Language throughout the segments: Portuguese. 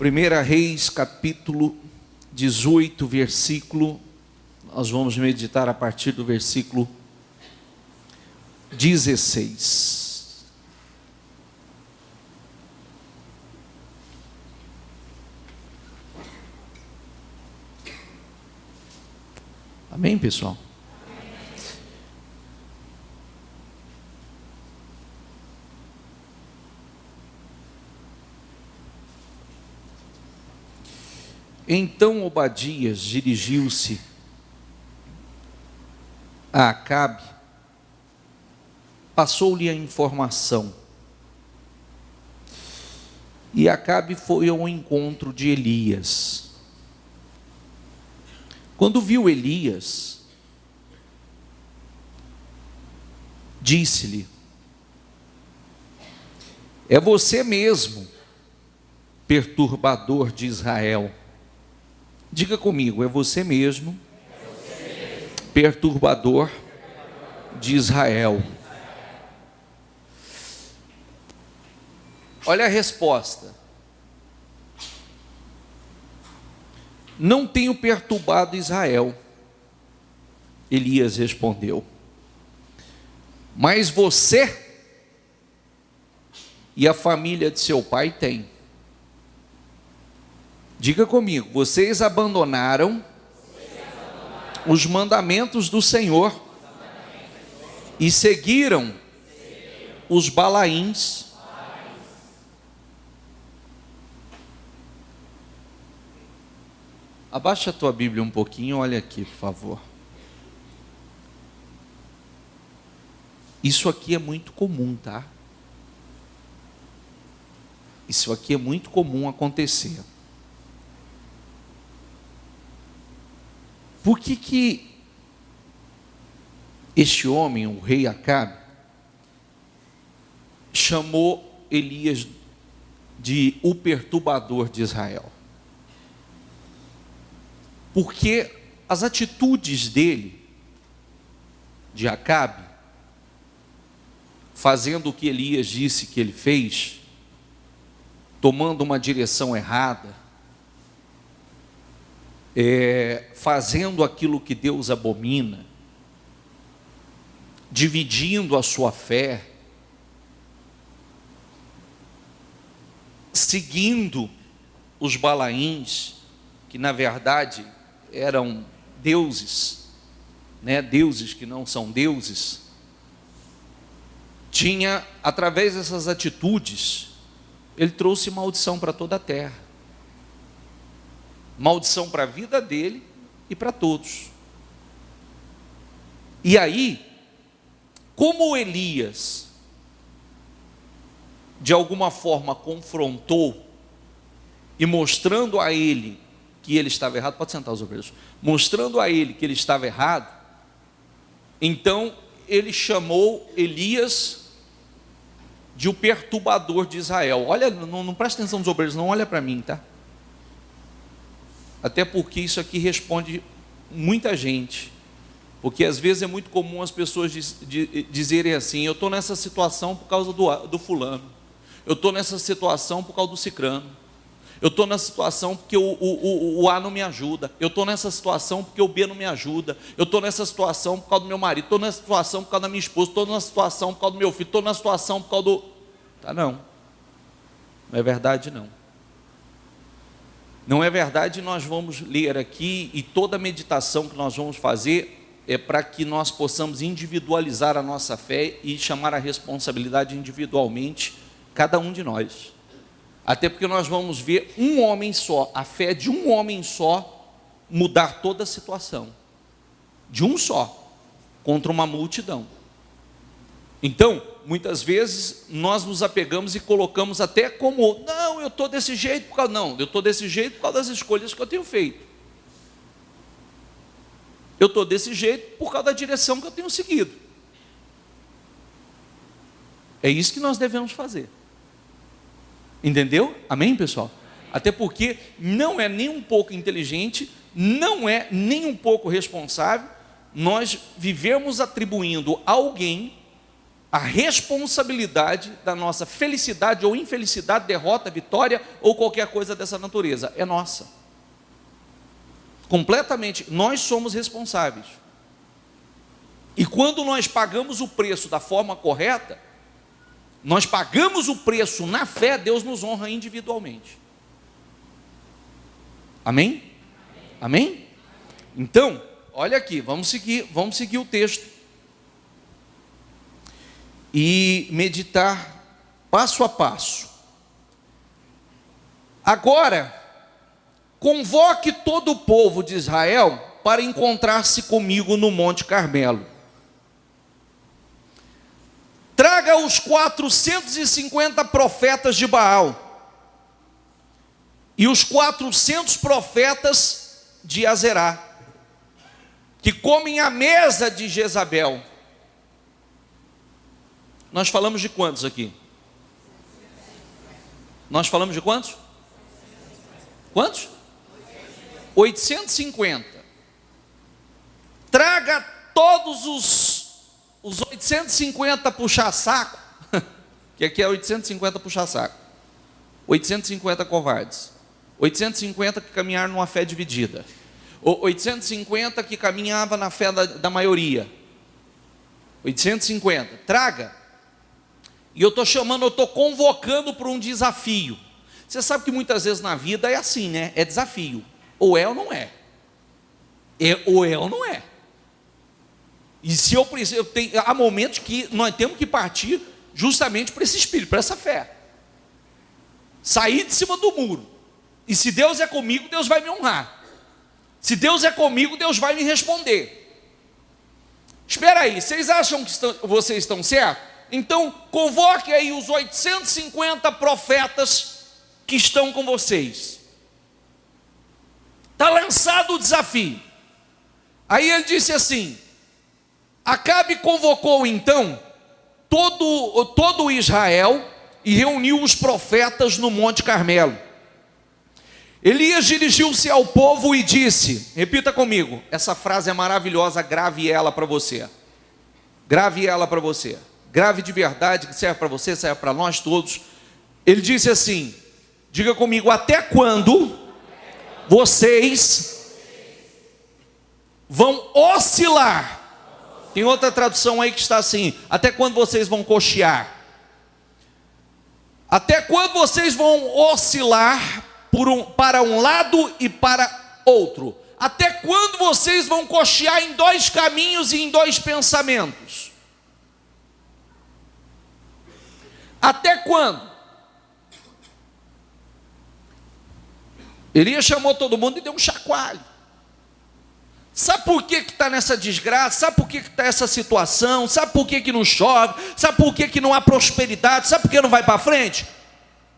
1 Reis, capítulo 18, versículo, nós vamos meditar a partir do versículo 16. Amém, pessoal? Então Obadias dirigiu-se a Acabe, passou-lhe a informação, e Acabe foi ao encontro de Elias. Quando viu Elias, disse-lhe: é você mesmo, perturbador de Israel. Diga comigo, é você mesmo, perturbador de Israel. Olha a resposta. Não tenho perturbado Israel, Elias respondeu, mas você e a família de seu pai têm. Diga comigo, vocês abandonaram os mandamentos do Senhor e seguiram os Balaíns. Abaixa a tua Bíblia um pouquinho, olha aqui, por favor. Isso aqui é muito comum, tá? Isso aqui é muito comum acontecer. Por que este homem, o rei Acabe, chamou Elias de o perturbador de Israel? Porque as atitudes dele, de Acabe, fazendo o que Elias disse que ele fez, tomando uma direção errada, fazendo aquilo que Deus abomina, dividindo a sua fé, seguindo os Balaíns, que na verdade eram deuses, deuses que não são deuses, tinha, através dessas atitudes, ele trouxe maldição para toda a terra. Maldição para a vida dele e para todos. E aí, como Elias, de alguma forma confrontou, e mostrando a ele que ele estava errado, pode sentar os obreiros, mostrando a ele que ele estava errado, então ele chamou Elias de o perturbador de Israel. Olha, não presta atenção nos obreiros, não olha para mim, tá? Até porque isso aqui responde muita gente, porque às vezes é muito comum as pessoas dizerem assim: eu estou nessa situação por causa do fulano, eu estou nessa situação por causa do cicrano, eu estou nessa situação porque o A não me ajuda, eu estou nessa situação porque o B não me ajuda, eu estou nessa situação por causa do meu marido, estou nessa situação por causa da minha esposa, estou nessa situação por causa do meu filho, estou nessa situação por causa do... Não é verdade não. Não é verdade. Nós vamos ler aqui, e toda a meditação que nós vamos fazer é para que nós possamos individualizar a nossa fé e chamar a responsabilidade individualmente, cada um de nós. Até porque nós vamos ver um homem só, a fé de um homem só, mudar toda a situação. De um só, contra uma multidão. Então, muitas vezes, nós nos apegamos e colocamos até como, não, eu estou desse jeito, eu estou desse jeito por causa das escolhas que eu tenho feito. Eu estou desse jeito por causa da direção que eu tenho seguido. É isso que nós devemos fazer. Entendeu? Amém, pessoal? Até porque não é nem um pouco inteligente, não é nem um pouco responsável nós vivemos atribuindo a alguém A responsabilidade da nossa felicidade ou infelicidade, derrota, vitória ou qualquer coisa dessa natureza é nossa. Completamente, nós somos responsáveis. E quando nós pagamos o preço da forma correta, nós pagamos o preço na fé, Deus nos honra individualmente. Amém? Amém? Então, olha aqui, vamos seguir o texto. E meditar passo a passo. Agora, convoque todo o povo de Israel para encontrar-se comigo no Monte Carmelo. Traga os 450 profetas de Baal e os 400 profetas de Azerá, que comem à mesa de Jezabel. Nós falamos de quantos aqui? Nós falamos de quantos? Quantos? 850. Traga todos os 850 puxa-saco, que aqui é 850 puxa-saco, 850 covardes, 850 que caminharam numa fé dividida, 850 que caminhava na fé da maioria, 850, traga. E eu estou convocando para um desafio. Você sabe que muitas vezes na vida é assim, né? É desafio. Ou é ou não é. Ou é ou não é. E se eu preciso, há momentos que nós temos que partir justamente para esse espírito, para essa fé. Sair de cima do muro. E se Deus é comigo, Deus vai me honrar. Se Deus é comigo, Deus vai me responder. Espera aí, vocês acham que vocês estão certos? Então, convoque aí os 850 profetas que estão com vocês. Está lançado o desafio. Aí ele disse assim: Acabe convocou então todo Israel e reuniu os profetas no Monte Carmelo. Elias dirigiu-se ao povo e disse, repita comigo, essa frase é maravilhosa, grave ela para você. Grave ela para você. Grave de verdade, que serve para você, serve para nós todos. Ele disse assim, diga comigo, até quando vocês vão oscilar? Tem outra tradução aí que está assim, até quando vocês vão cochear? Até quando vocês vão oscilar para um lado e para outro? Até quando vocês vão cochear em dois caminhos e em dois pensamentos? Até quando? Elias chamou todo mundo e deu um chacoalho. Sabe por que está nessa desgraça? Sabe por que está essa situação? Sabe por que não chove? Sabe por que não há prosperidade? Sabe por que não vai para frente?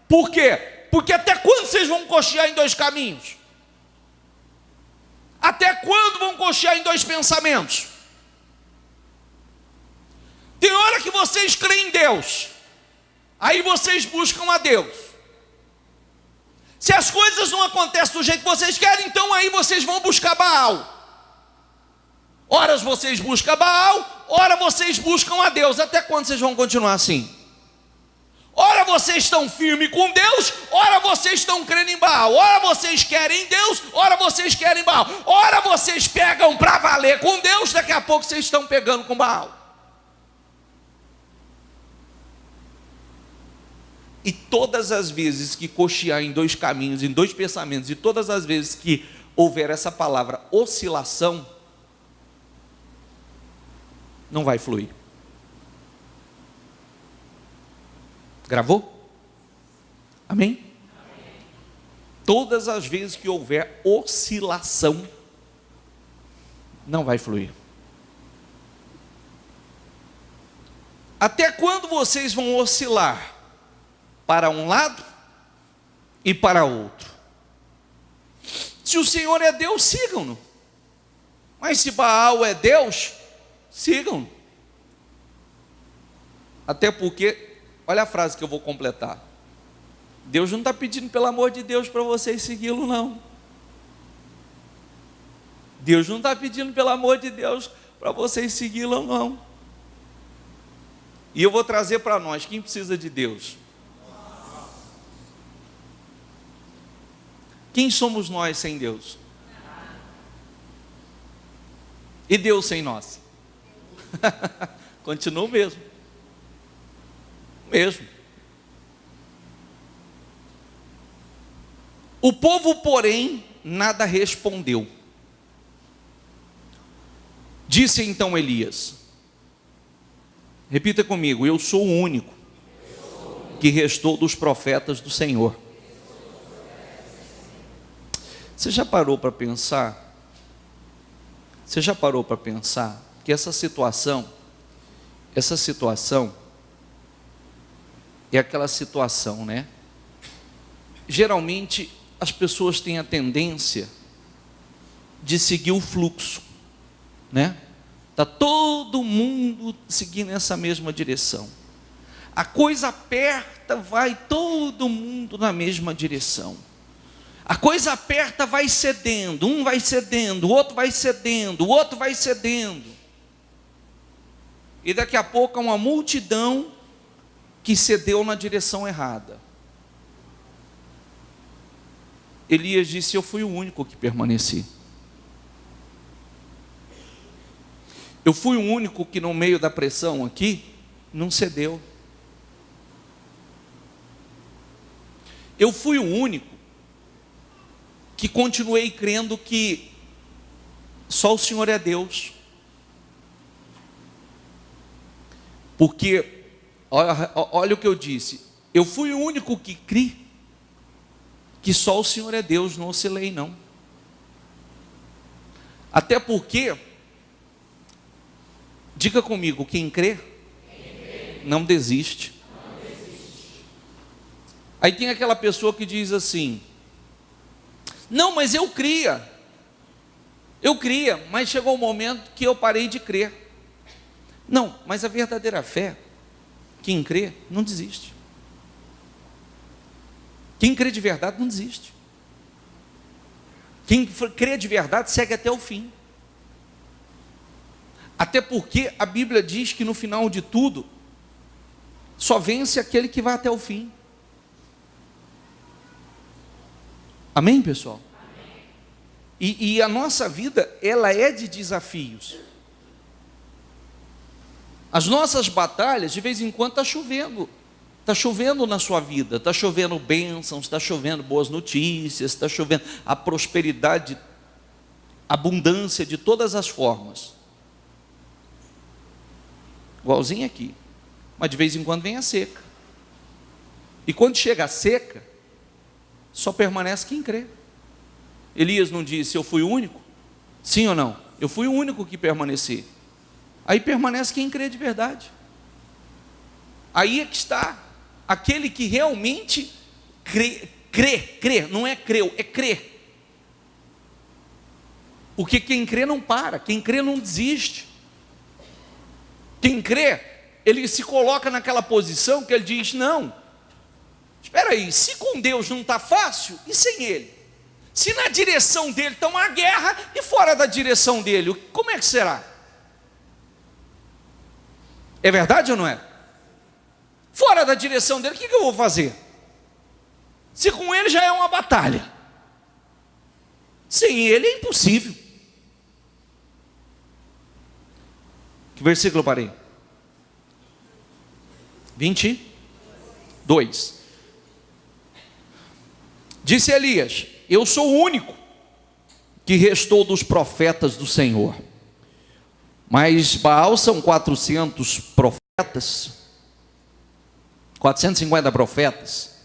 Por quê? Porque até quando vocês vão cochear em dois caminhos? Até quando vão cochear em dois pensamentos? Tem hora que vocês creem em Deus, aí vocês buscam a Deus. Se as coisas não acontecem do jeito que vocês querem, então aí vocês vão buscar Baal. Ora vocês buscam Baal, ora vocês buscam a Deus. Até quando vocês vão continuar assim? Ora vocês estão firmes com Deus, ora vocês estão crendo em Baal. Ora vocês querem Deus, ora vocês querem Baal. Ora vocês pegam para valer com Deus, daqui a pouco vocês estão pegando com Baal. E todas as vezes que cochear em dois caminhos, em dois pensamentos, e todas as vezes que houver essa palavra oscilação, não vai fluir. Gravou? Amém? Amém? Todas as vezes que houver oscilação, não vai fluir. Até quando vocês vão oscilar para um lado e para outro? Se o Senhor é Deus, sigam-no. Mas se Baal é Deus, sigam-no. Até porque, olha a frase que eu vou completar. Deus não está pedindo, pelo amor de Deus, para vocês segui-lo, não. Deus não está pedindo, pelo amor de Deus, para vocês segui-lo, não. E eu vou trazer para nós, quem precisa de Deus? Quem somos nós sem Deus? E Deus sem nós? Continua o mesmo. O povo, porém, nada respondeu. Disse então Elias, repita comigo: eu sou o único que restou dos profetas do Senhor. Você já parou para pensar? Que essa situação é aquela situação, né? Geralmente as pessoas têm a tendência de seguir o fluxo, né? Tá todo mundo seguindo essa mesma direção. A coisa aperta, vai todo mundo na mesma direção. A coisa aperta, vai cedendo, um vai cedendo, o outro vai cedendo, o outro vai cedendo. E daqui a pouco há uma multidão que cedeu na direção errada. Elias disse: eu fui o único que permaneci. Eu fui o único que no meio da pressão aqui, não cedeu. Eu fui o único que continuei crendo que só o Senhor é Deus. Porque, olha o que eu disse, eu fui o único que criei que só o Senhor é Deus, não oscilei não. Até porque, diga comigo, quem crê, não desiste. Aí tem aquela pessoa que diz assim: não, mas eu cria, mas chegou um momento que eu parei de crer. Não, mas a verdadeira fé, quem crê, não desiste. Quem crê de verdade não desiste. Quem crê de verdade segue até o fim. Até porque a Bíblia diz que no final de tudo, só vence aquele que vai até o fim. Amém, pessoal? Amém. E a nossa vida, ela é de desafios. As nossas batalhas, de vez em quando está chovendo. Está chovendo na sua vida, está chovendo bênçãos, está chovendo boas notícias, está chovendo a prosperidade, abundância de todas as formas. Igualzinho aqui. Mas de vez em quando vem a seca. E quando chega a seca, só permanece quem crê. Elias não disse: eu fui o único? Sim ou não? Eu fui o único que permaneci. Aí permanece quem crê de verdade. Aí é que está aquele que realmente crê, não é creu, é crê. Porque quem crê não para, quem crê não desiste. Quem crê, ele se coloca naquela posição que ele diz: não, espera aí, se com Deus não está fácil, e sem Ele? Se na direção dele está uma guerra, e fora da direção dele, como é que será? É verdade ou não é? Fora da direção dele, o que eu vou fazer? Se com ele já é uma batalha, sem ele é impossível. Que versículo eu parei? 22. Disse Elias: eu sou o único que restou dos profetas do Senhor. Mas Baal são 400 profetas, 450 profetas.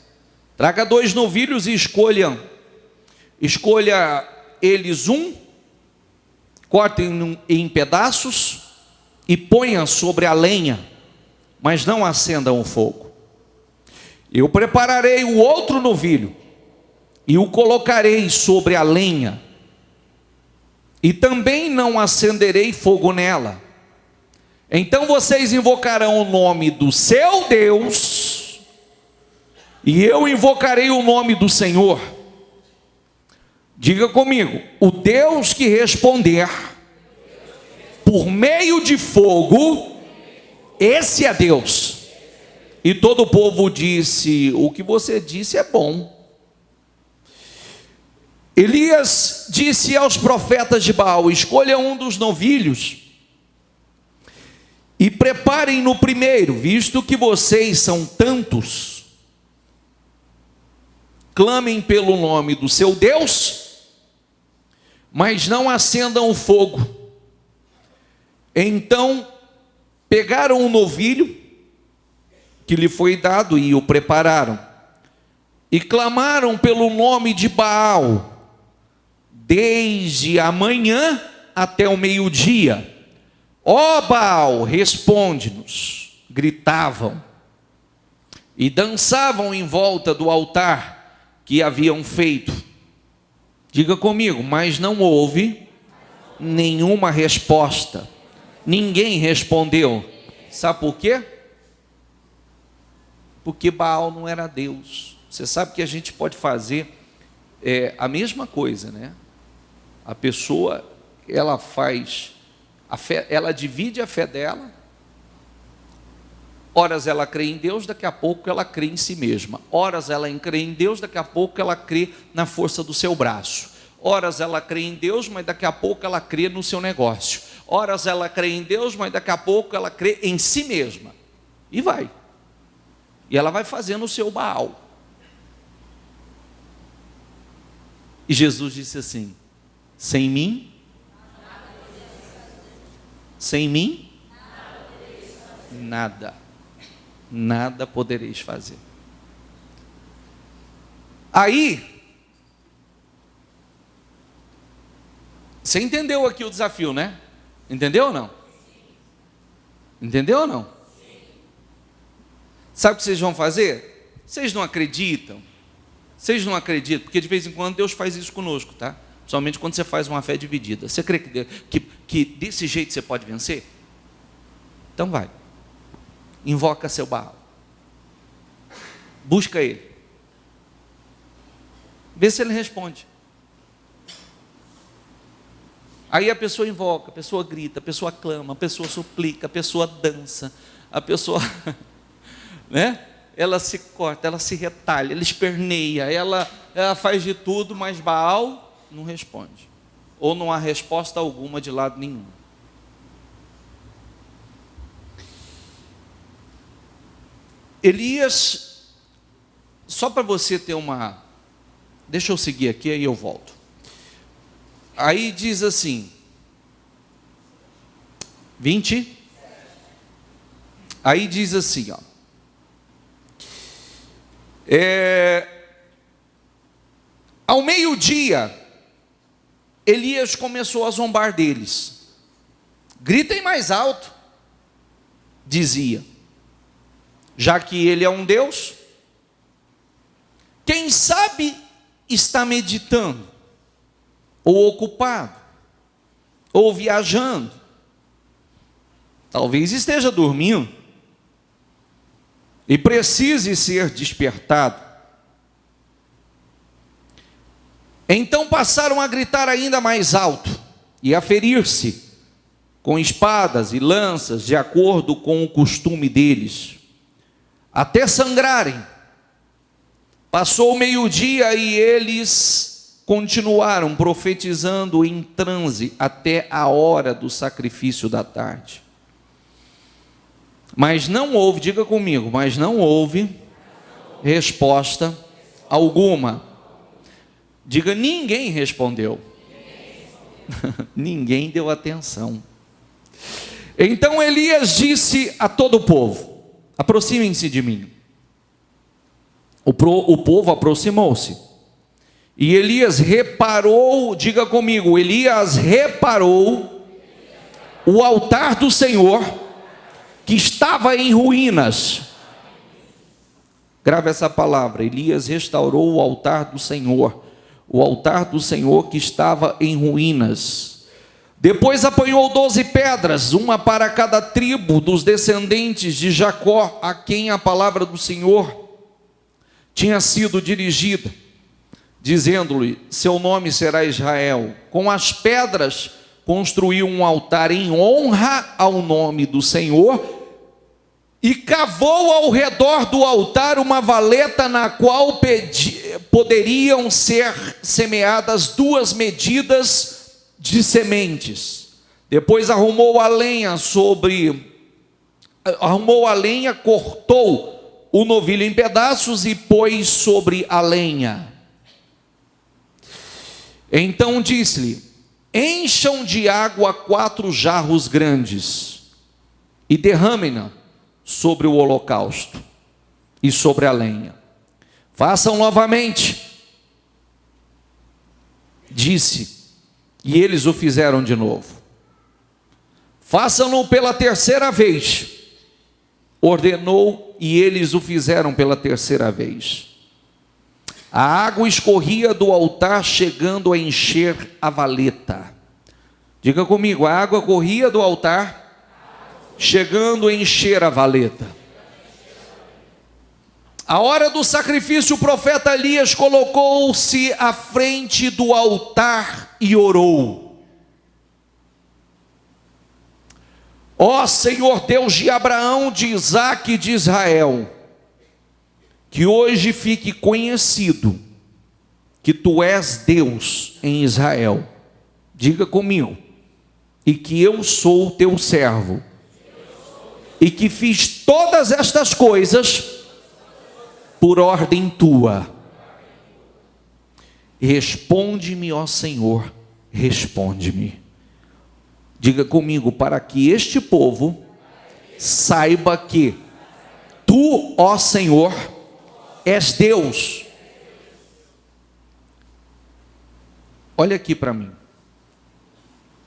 Traga 2 novilhos e escolha eles cortem em pedaços e ponha sobre a lenha, mas não acendam o fogo. Eu prepararei o outro novilho e o colocarei sobre a lenha, e também não acenderei fogo nela. Então vocês invocarão o nome do seu Deus, e eu invocarei o nome do Senhor. Diga comigo: o Deus que responder por meio de fogo, esse é Deus. E todo o povo disse: o que você disse é bom. Elias disse aos profetas de Baal: escolha um dos novilhos e preparem no primeiro, visto que vocês são tantos. Clamem pelo nome do seu Deus, mas não acendam o fogo. Então pegaram o novilho que lhe foi dado e o prepararam, e clamaram pelo nome de Baal, desde a manhã até o meio-dia. Ó Baal, responde-nos, gritavam, e dançavam em volta do altar que haviam feito. Diga comigo, mas não houve nenhuma resposta. Ninguém respondeu. Sabe por quê? Porque Baal não era Deus. Você sabe que a gente pode fazer a mesma coisa, né? A pessoa, ela faz a fé, ela divide a fé dela. Horas ela crê em Deus, daqui a pouco ela crê em si mesma. Horas ela crê em Deus, daqui a pouco ela crê na força do seu braço. Horas ela crê em Deus, mas daqui a pouco ela crê no seu negócio. Horas ela crê em Deus, mas daqui a pouco ela crê em si mesma. E vai. E ela vai fazendo o seu Baal. E Jesus disse assim: sem mim, nada podereis fazer. Aí, você entendeu aqui o desafio, né? Entendeu ou não? Entendeu ou não? Sabe o que vocês vão fazer? Vocês não acreditam? Vocês não acreditam? Porque de vez em quando Deus faz isso conosco, tá? Somente quando você faz uma fé dividida. Você crê que desse jeito você pode vencer? Então vai. Invoca seu Baal. Busca ele. Vê se ele responde. Aí a pessoa invoca, a pessoa grita, a pessoa clama, a pessoa suplica, a pessoa dança, a pessoa, né? Ela se corta, ela se retalha, ela esperneia, ela faz de tudo, mas Baal não responde. Ou não há resposta alguma de lado nenhum. Elias, só para você ter uma... Deixa eu seguir aqui, aí eu volto. Aí diz assim, 20. Aí diz assim, ó. Ao meio-dia, Elias começou a zombar deles. Gritem mais alto, dizia. Já que ele é um Deus, quem sabe está meditando, ou ocupado, ou viajando, talvez esteja dormindo, e precise ser despertado. Então passaram a gritar ainda mais alto, e a ferir-se, com espadas e lanças, de acordo com o costume deles, até sangrarem. Passou o meio-dia e eles continuaram profetizando em transe até a hora do sacrifício da tarde. Mas não houve, diga comigo, mas não houve resposta alguma. Diga, ninguém respondeu. Ninguém deu atenção. Então Elias disse a todo o povo: aproximem-se de mim. O povo aproximou-se. E Elias reparou, diga comigo, Elias reparou o altar do Senhor que estava em ruínas. Grave essa palavra. Elias restaurou o altar do Senhor. O altar do Senhor que estava em ruínas. Depois apanhou 12 pedras, uma para cada tribo dos descendentes de Jacó, a quem a palavra do Senhor tinha sido dirigida, dizendo-lhe: seu nome será Israel. Com as pedras construiu um altar em honra ao nome do Senhor e cavou ao redor do altar uma valeta na qual poderiam ser semeadas 2 medidas de sementes. Depois arrumou a lenha, cortou o novilho em pedaços e pôs sobre a lenha. Então disse-lhe: encham de água 4 jarros grandes e derramem-na sobre o holocausto e sobre a lenha. Façam novamente, disse, e eles o fizeram de novo. Façam-no pela 3ª vez, ordenou, e eles o fizeram pela 3ª vez. A água escorria do altar, chegando a encher a valeta. Diga comigo: a água corria do altar, chegando a encher a valeta. A hora do sacrifício, o profeta Elias colocou-se à frente do altar e orou: ó Senhor Deus de Abraão, de Isaque e de Israel, que hoje fique conhecido que tu és Deus em Israel. Diga comigo: e que eu sou teu servo, e que fiz todas estas coisas por ordem tua. Responde-me, ó Senhor, responde-me. Diga comigo: para que este povo saiba que tu, ó Senhor, és Deus. Olha aqui para mim.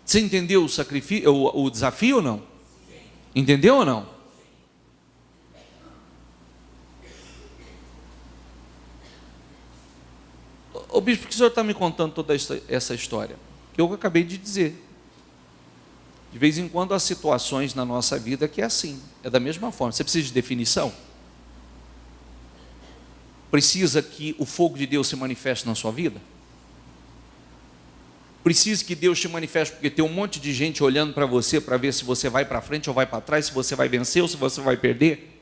Você entendeu o sacrifício, o desafio ou não? Entendeu ou não? Ô bispo, por que o senhor está me contando toda essa história? Eu acabei de dizer. De vez em quando há situações na nossa vida que é assim, é da mesma forma. Você precisa de definição? Precisa que o fogo de Deus se manifeste na sua vida? Precisa que Deus te manifeste, porque tem um monte de gente olhando para você, para ver se você vai para frente ou vai para trás, se você vai vencer ou se você vai perder?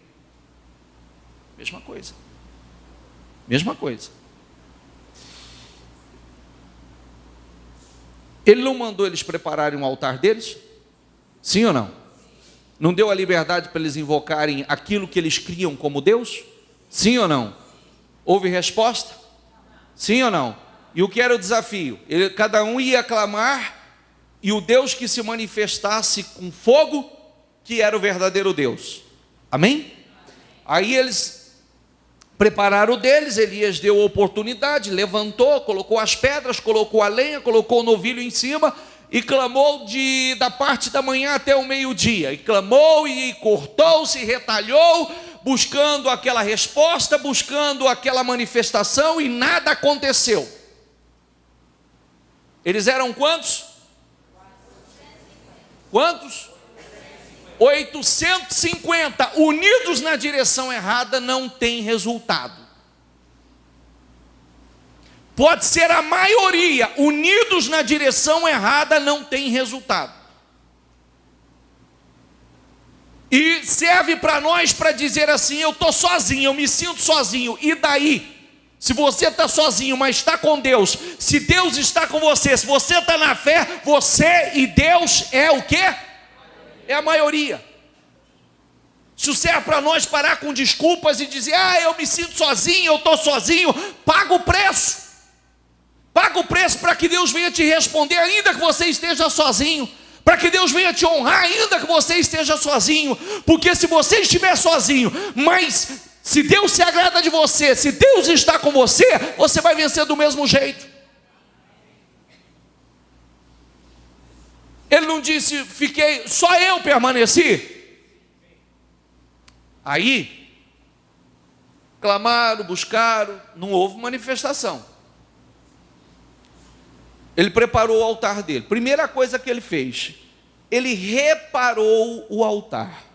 Mesma coisa. Mesma coisa. Ele não mandou eles prepararem um altar deles? Sim ou não? Não deu a liberdade para eles invocarem aquilo que eles criam como Deus? Sim ou não? Houve resposta? Sim ou não? E o que era o desafio? Cada um ia clamar, e o Deus que se manifestasse com fogo, que era o verdadeiro Deus. Amém? Aí eles prepararam o deles, Elias deu a oportunidade, levantou, colocou as pedras, colocou a lenha, colocou o novilho em cima, e clamou da parte da manhã até o meio-dia. E clamou, e cortou-se, retalhou, buscando aquela resposta, buscando aquela manifestação, e nada aconteceu. Eles eram quantos? Quantos? 850. Unidos na direção errada não tem resultado. Pode ser a maioria, unidos na direção errada não tem resultado. E serve para nós para dizer assim: eu estou sozinho, eu me sinto sozinho. E daí? Se você está sozinho, mas está com Deus, se Deus está com você, se você está na fé, você e Deus é o quê? É a maioria. Isso serve para nós parar com desculpas e dizer: eu me sinto sozinho, eu estou sozinho. Paga o preço. Paga o preço para que Deus venha te responder, ainda que você esteja sozinho. Para que Deus venha te honrar, ainda que você esteja sozinho. Porque se você estiver sozinho, mas se Deus se agrada de você, se Deus está com você, você vai vencer do mesmo jeito. Ele não disse: só eu permaneci. Aí, clamaram, buscaram, não houve manifestação. Ele preparou o altar dele. Primeira coisa que ele fez, ele reparou o altar.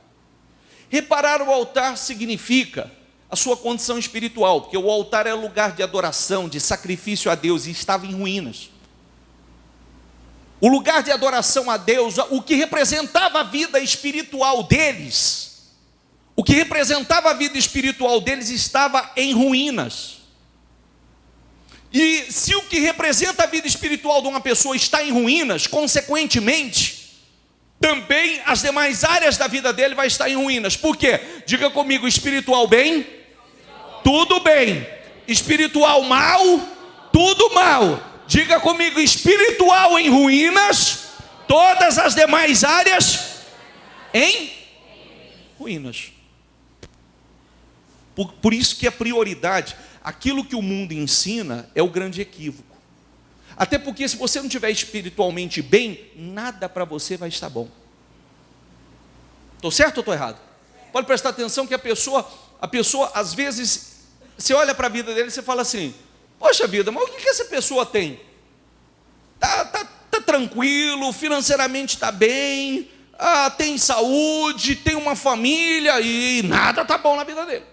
Reparar o altar significa a sua condição espiritual, porque o altar é lugar de adoração, de sacrifício a Deus, e estava em ruínas. O lugar de adoração a Deus, o que representava a vida espiritual deles, O que representava a vida espiritual deles estava em ruínas. E se o que representa a vida espiritual de uma pessoa está em ruínas, consequentemente, também as demais áreas da vida dele vai estar em ruínas. Por quê? Diga comigo, espiritual bem, tudo bem. Espiritual mal, tudo mal. Diga comigo, espiritual em ruínas, todas as demais áreas em ruínas. Por isso que a prioridade, aquilo que o mundo ensina é o grande equívoco. Até porque se você não estiver espiritualmente bem, nada para você vai estar bom. Estou certo ou estou errado? Pode prestar atenção que a pessoa às vezes, você olha para a vida dele e você fala assim, poxa vida, mas o que essa pessoa tem? Tá tranquilo, financeiramente está bem, tem saúde, tem uma família e nada está bom na vida dele.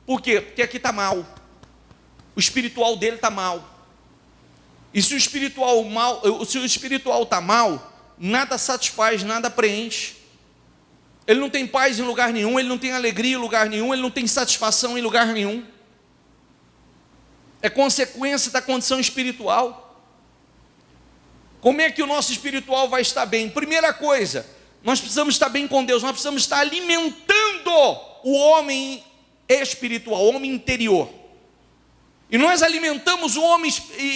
Por quê? Porque aqui está mal. O espiritual dele está mal. E se o espiritual está mal, nada satisfaz, nada preenche. Ele não tem paz em lugar nenhum, ele não tem alegria em lugar nenhum, ele não tem satisfação em lugar nenhum. É consequência da condição espiritual. Como é que o nosso espiritual vai estar bem? Primeira coisa, nós precisamos estar bem com Deus, nós precisamos estar alimentando o homem espiritual, o homem interior. E nós alimentamos o homem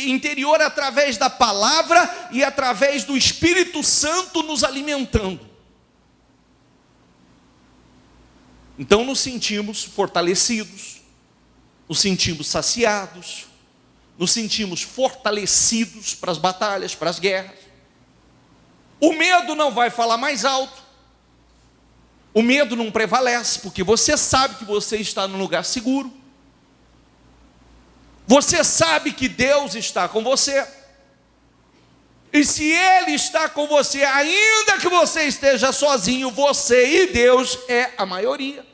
interior através da palavra e através do Espírito Santo nos alimentando. Então nos sentimos fortalecidos, nos sentimos saciados, nos sentimos fortalecidos para as batalhas, para as guerras. O medo não vai falar mais alto. O medo não prevalece, porque você sabe que você está num lugar seguro. Você sabe que Deus está com você. E se Ele está com você, ainda que você esteja sozinho, você e Deus é a maioria.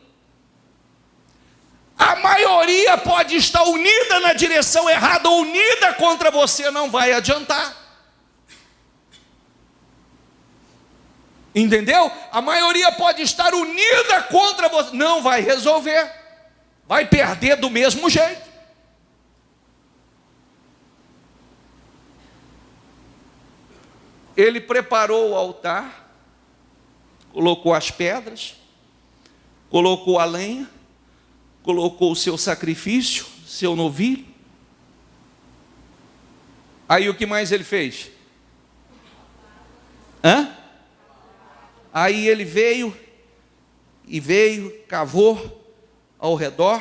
A maioria pode estar unida na direção errada, unida contra você, não vai adiantar. Entendeu? A maioria pode estar unida contra você, não vai resolver, vai perder do mesmo jeito. Ele preparou o altar, colocou as pedras, colocou a lenha, colocou o seu sacrifício, seu novilho. Aí o que mais ele fez? Aí ele veio, cavou ao redor,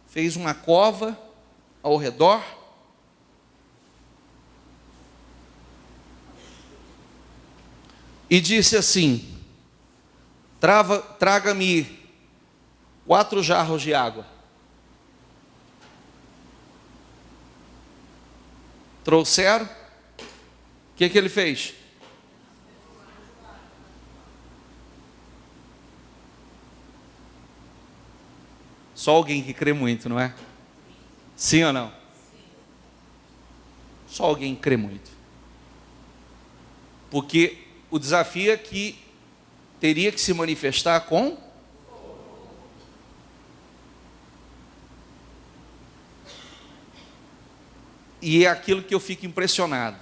fez uma cova ao redor. E disse assim, traga-me 4 jarros de água. Trouxeram. O que ele fez? Só alguém que crê muito, não é? Sim ou não? Só alguém que crê muito. Porque o desafio é que teria que se manifestar com e é aquilo que eu fico impressionado.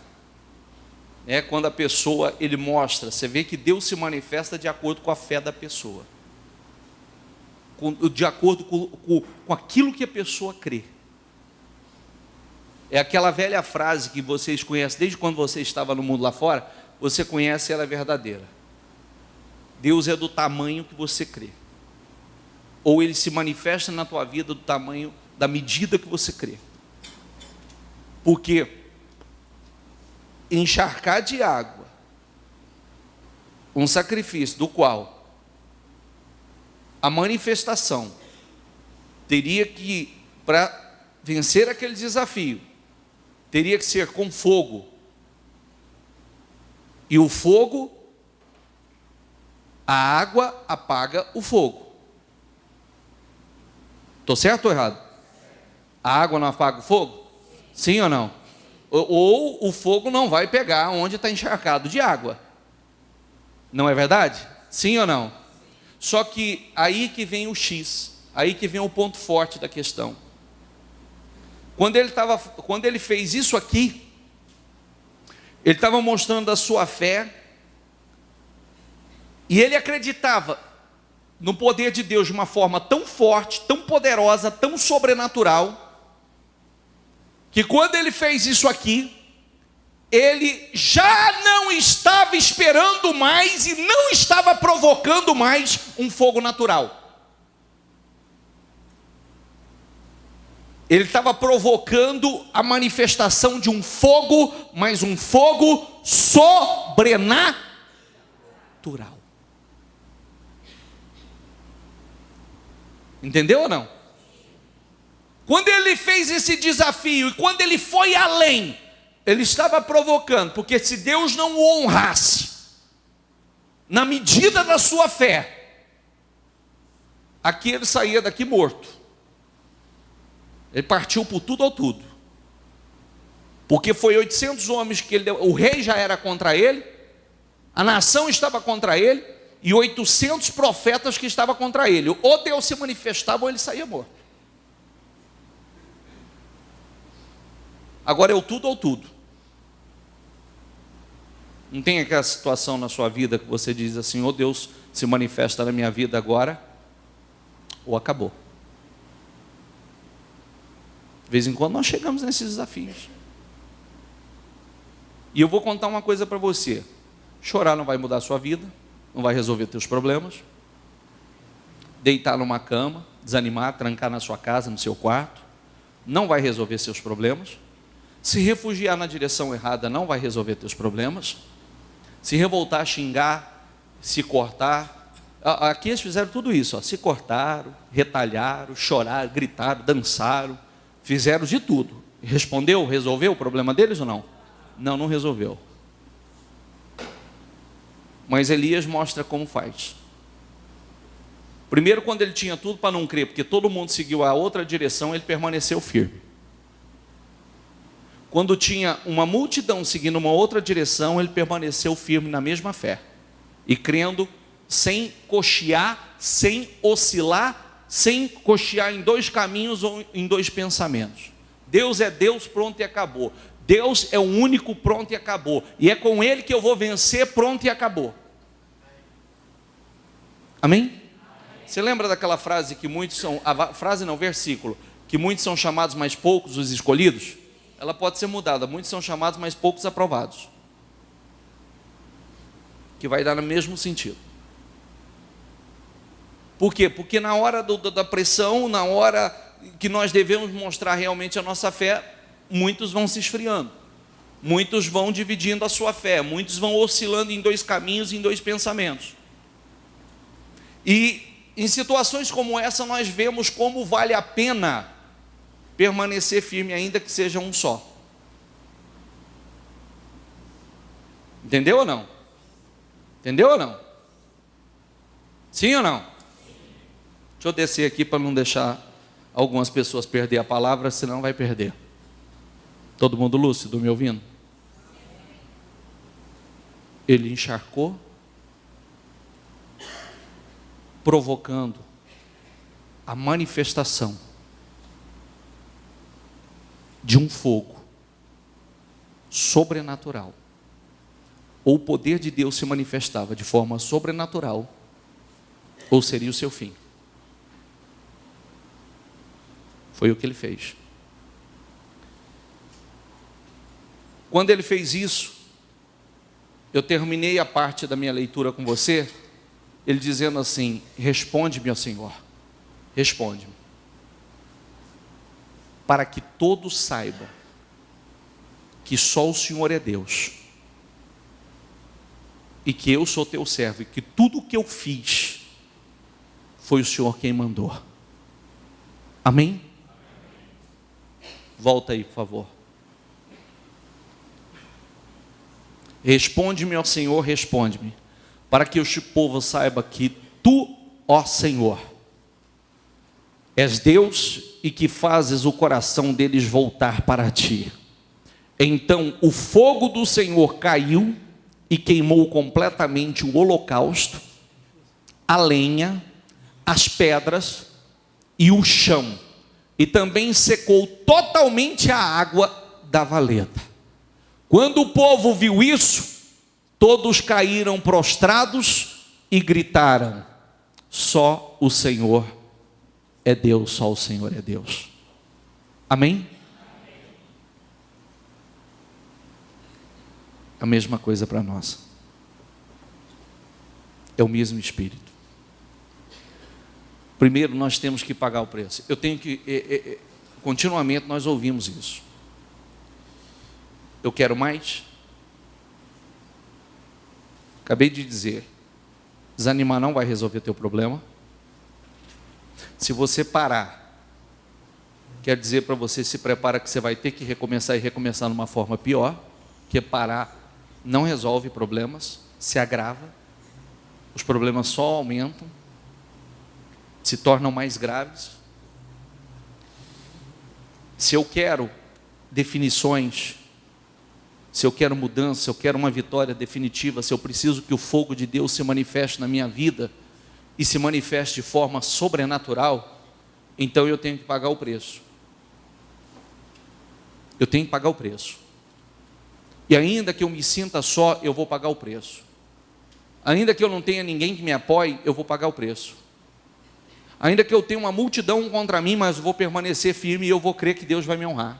É quando a pessoa, ele mostra, você vê que Deus se manifesta de acordo com a fé da pessoa. De acordo com aquilo que a pessoa crê. É aquela velha frase que vocês conhecem desde quando você estava no mundo lá fora, você conhece, ela é verdadeira. Deus é do tamanho que você crê. Ou Ele se manifesta na tua vida do tamanho, da medida que você crê. Porque encharcar de água um sacrifício do qual a manifestação teria que, para vencer aquele desafio, teria que ser com fogo. E o fogo, a água apaga o fogo. Estou certo ou errado? A água não apaga o fogo? Sim ou não? Ou o fogo não vai pegar onde está encharcado de água. Não é verdade? Sim ou não? Só que aí que vem o X, aí que vem o ponto forte da questão. Quando ele fez isso aqui, ele estava mostrando a sua fé, e ele acreditava no poder de Deus de uma forma tão forte, tão poderosa, tão sobrenatural, que quando ele fez isso aqui, ele já não estava esperando mais e não estava provocando mais um fogo natural. Ele estava provocando a manifestação de um fogo, mas um fogo sobrenatural. Entendeu ou não? Quando ele fez esse desafio e quando ele foi além, ele estava provocando, porque se Deus não o honrasse, na medida da sua fé, aqui ele saía daqui morto. Ele partiu por tudo ou tudo. Porque foi 800 homens que o rei já era contra ele, a nação estava contra ele, e 800 profetas que estavam contra ele. Ou Deus se manifestava ou ele saía morto. Agora é o tudo ou tudo. Não tem aquela situação na sua vida que você diz assim: ou Deus se manifesta na minha vida agora, ou acabou. De vez em quando nós chegamos nesses desafios. E eu vou contar uma coisa para você: chorar não vai mudar a sua vida, não vai resolver teus problemas. Deitar numa cama, desanimar, trancar na sua casa, no seu quarto, não vai resolver seus problemas. Se refugiar na direção errada não vai resolver teus problemas. Se revoltar, xingar, se cortar. Aqui eles fizeram tudo isso, ó. Se cortaram, retalharam, choraram, gritaram, dançaram, fizeram de tudo. Respondeu, resolveu o problema deles ou não? Não, não resolveu. Mas Elias mostra como faz. Primeiro, quando ele tinha tudo para não crer, porque todo mundo seguiu a outra direção, ele permaneceu firme. Quando tinha uma multidão seguindo uma outra direção, ele permaneceu firme na mesma fé. E crendo, sem cochear, sem oscilar, sem cochear em dois caminhos ou em dois pensamentos. Deus é Deus, pronto e acabou. Deus é o único, pronto e acabou. E é com Ele que eu vou vencer, pronto e acabou. Amém? Você lembra daquela frase que muitos são, versículo, que muitos são chamados, mas poucos os escolhidos? Ela pode ser mudada: muitos são chamados, mas poucos aprovados. Que vai dar no mesmo sentido. Por quê? Porque na hora da pressão, na hora que nós devemos mostrar realmente a nossa fé, muitos vão se esfriando, muitos vão dividindo a sua fé, muitos vão oscilando em dois caminhos, em dois pensamentos. E em situações como essa nós vemos como vale a pena permanecer firme, ainda que seja um só. Entendeu ou não? Entendeu ou não? Sim ou não? Deixa eu descer aqui para não deixar algumas pessoas perder a palavra, senão vai perder. Todo mundo lúcido, me ouvindo? Ele encharcou, provocando a manifestação de um fogo sobrenatural. Ou o poder de Deus se manifestava de forma sobrenatural, ou seria o seu fim. Foi o que ele fez. Quando ele fez isso, eu terminei a parte da minha leitura com você, ele dizendo assim: responde-me, ó Senhor, responde-me, para que todos saibam que só o Senhor é Deus, e que eu sou teu servo, e que tudo o que eu fiz, foi o Senhor quem mandou. Amém? Volta aí, por favor. Responde-me, ó Senhor, responde-me, para que o povo saiba que tu, ó Senhor, és Deus e que fazes o coração deles voltar para ti. Então o fogo do Senhor caiu e queimou completamente o holocausto a lenha, as pedras e o chão, e também secou totalmente a água da valeta. Quando o povo viu isso, todos caíram prostrados e gritaram: só o Senhor é Deus, só o Senhor é Deus. Amém? A mesma coisa para nós. É o mesmo Espírito. Primeiro nós temos que pagar o preço. Eu tenho que, continuamente nós ouvimos isso. Eu quero mais. Acabei de dizer, desanimar não vai resolver teu problema. Se você parar, quer dizer para você, se prepara que você vai ter que recomeçar e recomeçar numa forma pior, que parar não resolve problemas, se agrava, os problemas só aumentam, se tornam mais graves. Se eu quero definições, se eu quero mudança, se eu quero uma vitória definitiva, se eu preciso que o fogo de Deus se manifeste na minha vida e se manifeste de forma sobrenatural, então eu tenho que pagar o preço. Eu tenho que pagar o preço. E ainda que eu me sinta só, eu vou pagar o preço. Ainda que eu não tenha ninguém que me apoie, eu vou pagar o preço. Ainda que eu tenha uma multidão contra mim, mas eu vou permanecer firme e eu vou crer que Deus vai me honrar.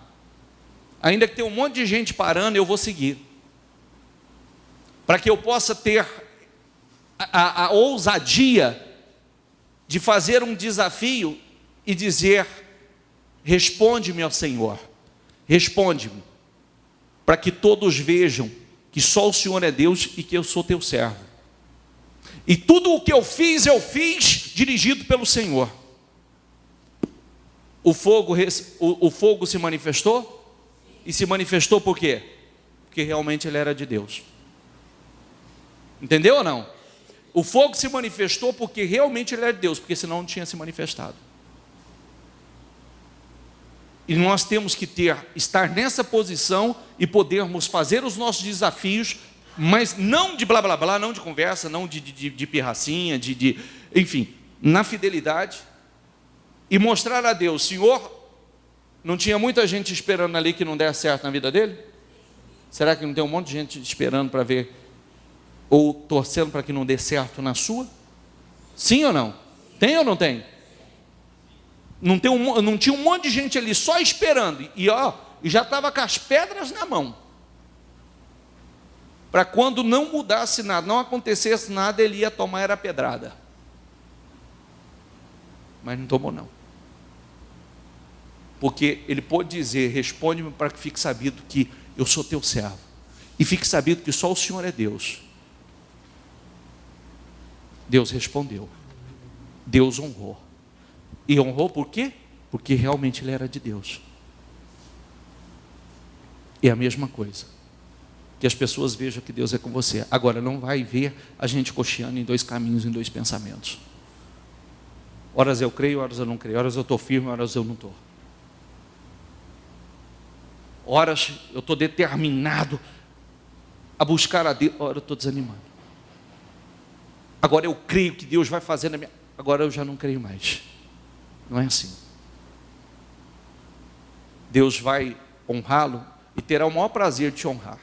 Ainda que tenha um monte de gente parando, eu vou seguir. Para que eu possa ter a ousadia de fazer um desafio e dizer: responde-me, ó Senhor, responde-me, para que todos vejam que só o Senhor é Deus e que eu sou teu servo. E tudo o que eu fiz dirigido pelo Senhor. O fogo se manifestou? E se manifestou por quê? Porque realmente ele era de Deus. Entendeu ou não? O fogo se manifestou porque realmente ele era de Deus, porque senão não tinha se manifestado. E nós temos que estar nessa posição e podermos fazer os nossos desafios, mas não de blá blá blá, não de conversa, não de pirracinha, enfim, na fidelidade, e mostrar a Deus: Senhor, não tinha muita gente esperando ali que não der certo na vida dele? Será que não tem um monte de gente esperando para ver, ou torcendo para que não dê certo na sua? Sim ou não? Tem ou não tem? Não tinha um monte de gente ali só esperando, e já estava com as pedras na mão, para quando não mudasse nada, não acontecesse nada, ele ia tomar a pedrada. Mas não tomou não, porque ele pôde dizer: responde-me para que fique sabido que eu sou teu servo, e fique sabido que só o Senhor é Deus. Deus respondeu, Deus honrou. E honrou por quê? Porque realmente ele era de Deus. É a mesma coisa. Que as pessoas vejam que Deus é com você. Agora, não vai ver a gente cocheando em dois caminhos, em dois pensamentos. Horas eu creio, horas eu não creio. Horas eu estou firme, horas eu não estou. Horas eu estou determinado a buscar a Deus, horas eu estou desanimado. Agora eu creio que Deus vai fazer na minha... Agora eu já não creio mais. Não é assim. Deus vai honrá-lo e terá o maior prazer de te honrar,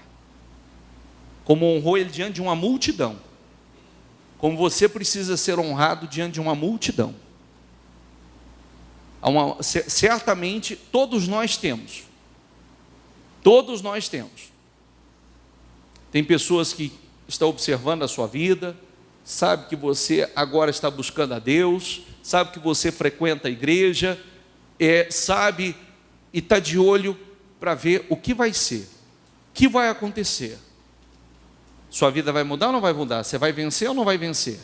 como honrou ele diante de uma multidão, como você precisa ser honrado diante de uma multidão. Certamente todos nós temos. Tem pessoas que estão observando a sua vida, sabe que você agora está buscando a Deus, sabe que você frequenta a igreja, sabe e está de olho para ver o que vai ser, o que vai acontecer. Sua vida vai mudar ou não vai mudar? Você vai vencer ou não vai vencer?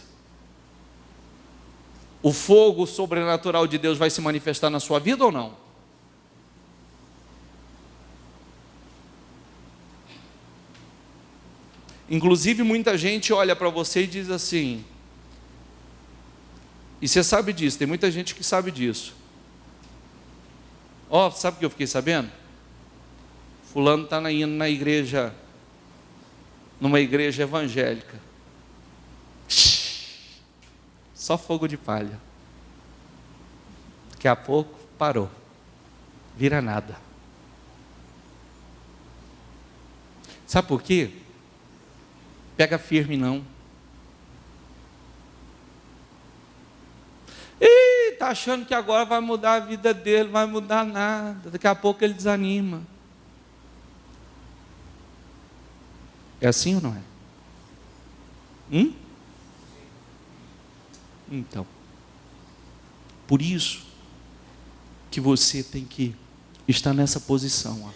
O fogo sobrenatural de Deus vai se manifestar na sua vida ou não? Inclusive muita gente olha para você e diz assim, e você sabe disso, tem muita gente que sabe disso. Sabe o que eu fiquei sabendo? Fulano está indo na igreja, numa igreja evangélica. só fogo de palha. Daqui a pouco, parou. Vira nada. Sabe por quê? Pega firme não. Ih, está achando que agora vai mudar a vida dele, vai mudar nada. Daqui a pouco ele desanima. É assim ou não é? Então, por isso que você tem que estar nessa posição. Ó.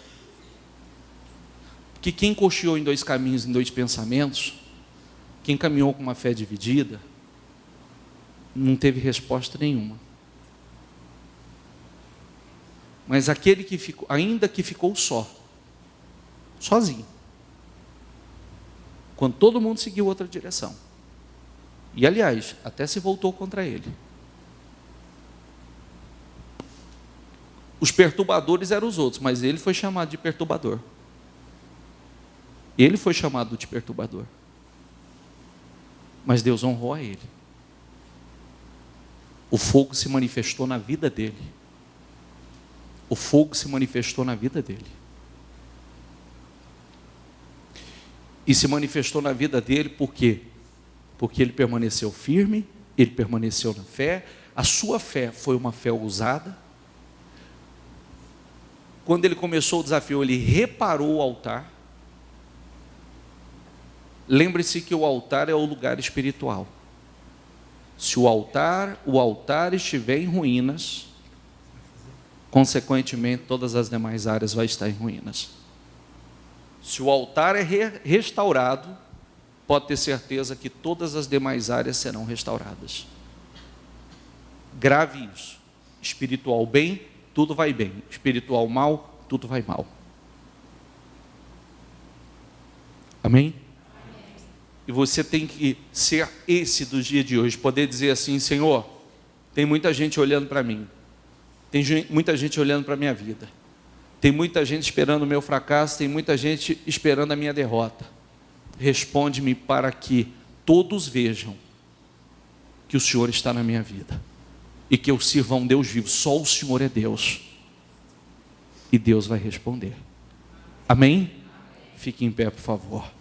Porque quem cocheou em dois caminhos, em dois pensamentos, quem caminhou com uma fé dividida, não teve resposta nenhuma. Mas aquele que ficou, ainda que ficou sozinho, quando todo mundo seguiu outra direção, e aliás, até se voltou contra ele. Os perturbadores eram os outros, mas ele foi chamado de perturbador. Ele foi chamado de perturbador. Mas Deus honrou a ele. O fogo se manifestou na vida dele. O fogo se manifestou na vida dele. E se manifestou na vida dele por quê? Porque ele permaneceu firme, ele permaneceu na fé. A sua fé foi uma fé ousada. Quando ele começou o desafio, ele reparou o altar. Lembre-se que o altar é o lugar espiritual. Se o altar estiver em ruínas, consequentemente todas as demais áreas vão estar em ruínas. Se o altar é restaurado, pode ter certeza que todas as demais áreas serão restauradas. Grave isso. Espiritual bem, tudo vai bem. Espiritual mal, tudo vai mal. Amém? E você tem que ser esse dos dias de hoje, poder dizer assim: Senhor, tem muita gente olhando para mim, tem muita gente olhando para a minha vida, tem muita gente esperando o meu fracasso, tem muita gente esperando a minha derrota. Responde-me para que todos vejam que o Senhor está na minha vida e que eu sirva a um Deus vivo. Só o Senhor é Deus, e Deus vai responder. Amém? Fique em pé, por favor.